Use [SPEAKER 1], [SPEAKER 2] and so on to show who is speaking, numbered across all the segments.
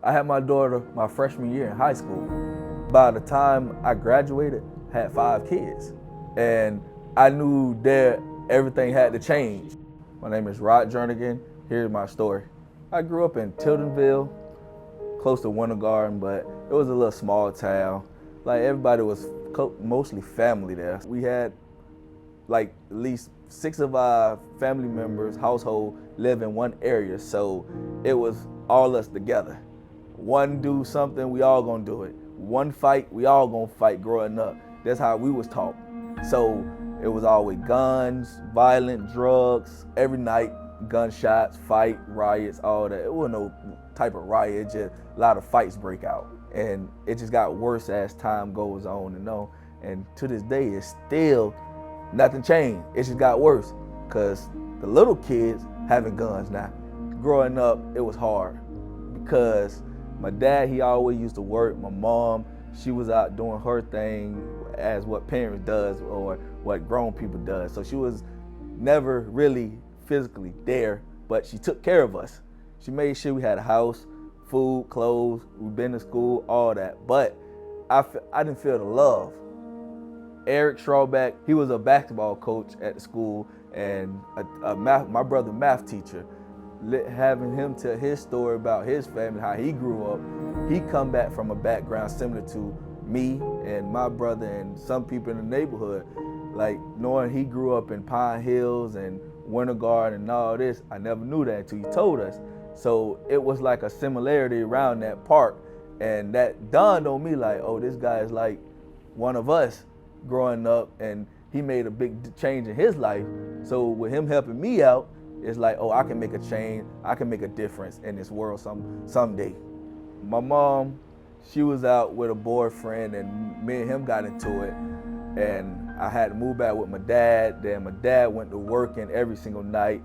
[SPEAKER 1] I had my daughter my freshman year in high school. By the time I graduated, I had 5 kids. And I knew that everything had to change. My name is Jernigan. Here's my story. I grew up in Tildenville, close to Winter Garden, but it was a little small town. Like everybody was mostly family there. We had like at least 6 of our family members, household, live in one area, so it was all us together. One do something, we all gonna do it. One fight, we all gonna fight growing up. That's how we was taught. So it was always guns, violent, drugs, every night, gunshots, fight, riots, all that. It wasn't no type of riot, just a lot of fights break out. And it just got worse as time goes on and on. And to this day, it's still nothing changed. It just got worse because the little kids having guns now. Growing up, it was hard because my dad, he always used to work. My mom, she was out doing her thing as what parents does or what grown people does. So she was never really physically there, but she took care of us. She made sure we had a house, food, clothes, we've been to school, all that. But I didn't feel the love. Eric Strawback, he was a basketball coach at the school and my brother math teacher. Having him tell his story about his family, how he grew up, he come back from a background similar to me and my brother and some people in the neighborhood. Like knowing he grew up in Pine Hills and Winter Garden and all this, I never knew that until he told us. So it was like a similarity around that park, and that dawned on me like, oh, this guy is like one of us growing up, and he made a big change in his life. So with him helping me out, it's like, oh, I can make a change, I can make a difference in this world someday. My mom, she was out with a boyfriend and me and him got into it, and I had to move back with my dad. Then my dad went to working every single night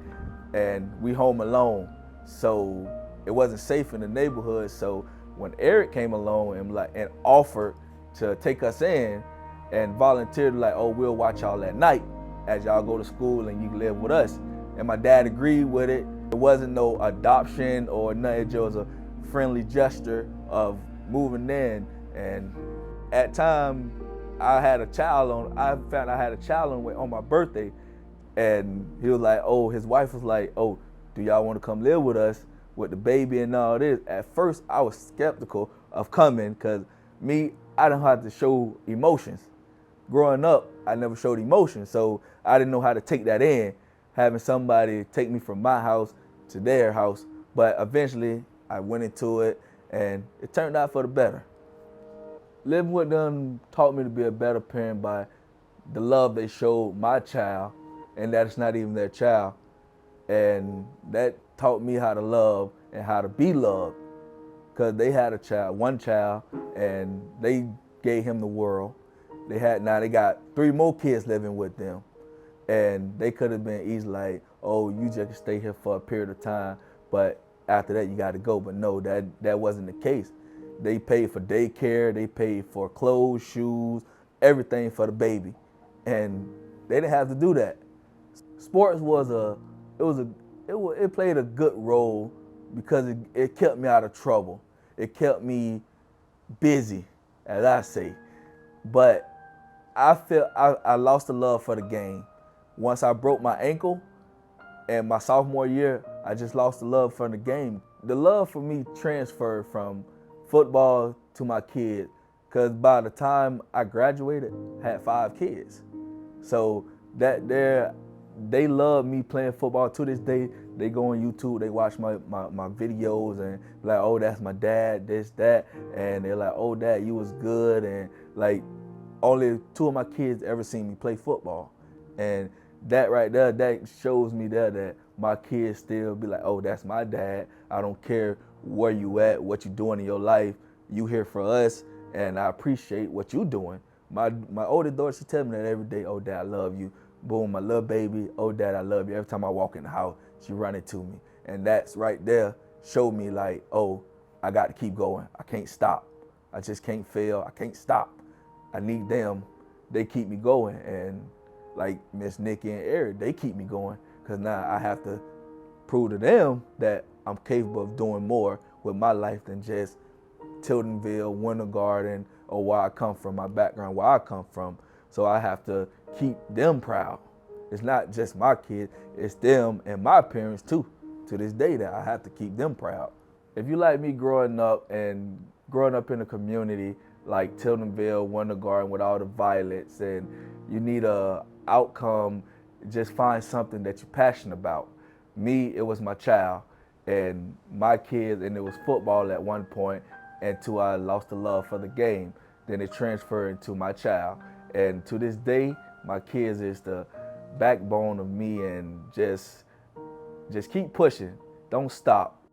[SPEAKER 1] and we home alone. So it wasn't safe in the neighborhood. So when Eric came along and offered to take us in and volunteered, like, oh, we'll watch y'all at night as y'all go to school and you can live with us. And my dad agreed with it. It wasn't no adoption or nothing, it just was a friendly gesture of moving in. And at time, I found I had a child on my birthday, and he was like, oh, his wife was like, oh, do y'all want to come live with us with the baby and all this? At first, I was skeptical of coming because I don't have to show emotions. Growing up, I never showed emotions, so I didn't know how to take that in, having somebody take me from my house to their house. But eventually, I went into it, and it turned out for the better. Living with them taught me to be a better parent by the love they showed my child, and that it's not even their child. And that taught me how to love and how to be loved, because they had one child, and they gave him the world. Now they got 3 more kids living with them, and they could have been easily like, oh, you just can stay here for a period of time, but after that you got to go. But no, that wasn't the case. They paid for daycare, they paid for clothes, shoes, everything for the baby, and they didn't have to do that. Sports it played a good role because it kept me out of trouble. It kept me busy, as I say. But I lost the love for the game. Once I broke my ankle, and my sophomore year, I just lost the love for the game. The love for me transferred from football to my kids, because by the time I graduated, I had 5 kids. So they love me playing football to this day. They go on YouTube, they watch my videos and like, oh, that's my dad, this, that. And they're like, oh, dad, you was good. And like, only 2 of my kids ever seen me play football. And that right there, that shows me that my kids still be like, oh, that's my dad. I don't care where you at, what you doing in your life. You here for us, and I appreciate what you doing. My older daughter, she tell me that every day, oh, dad, I love you. Boom, my little baby, oh, dad, I love you. Every time I walk in the house, she run into me. And that's right there showed me like, oh, I got to keep going. I can't stop. I just can't fail. I can't stop. I need them. They keep me going. And like Miss Nikki and Eric, they keep me going, because now I have to prove to them that I'm capable of doing more with my life than just Tildenville, Winter Garden, or where I come from, my background, where I come from. So I have to keep them proud. It's not just my kids, it's them and my parents too. To this day that I have to keep them proud. If you like me growing up in a community like Tildenville, Winter Garden with all the violence, and you need a outcome, just find something that you're passionate about. Me, it was my child and my kids, and it was football at one point until I lost the love for the game. Then it transferred into my child. And to this day, my kids is the backbone of me, and just keep pushing. Don't stop.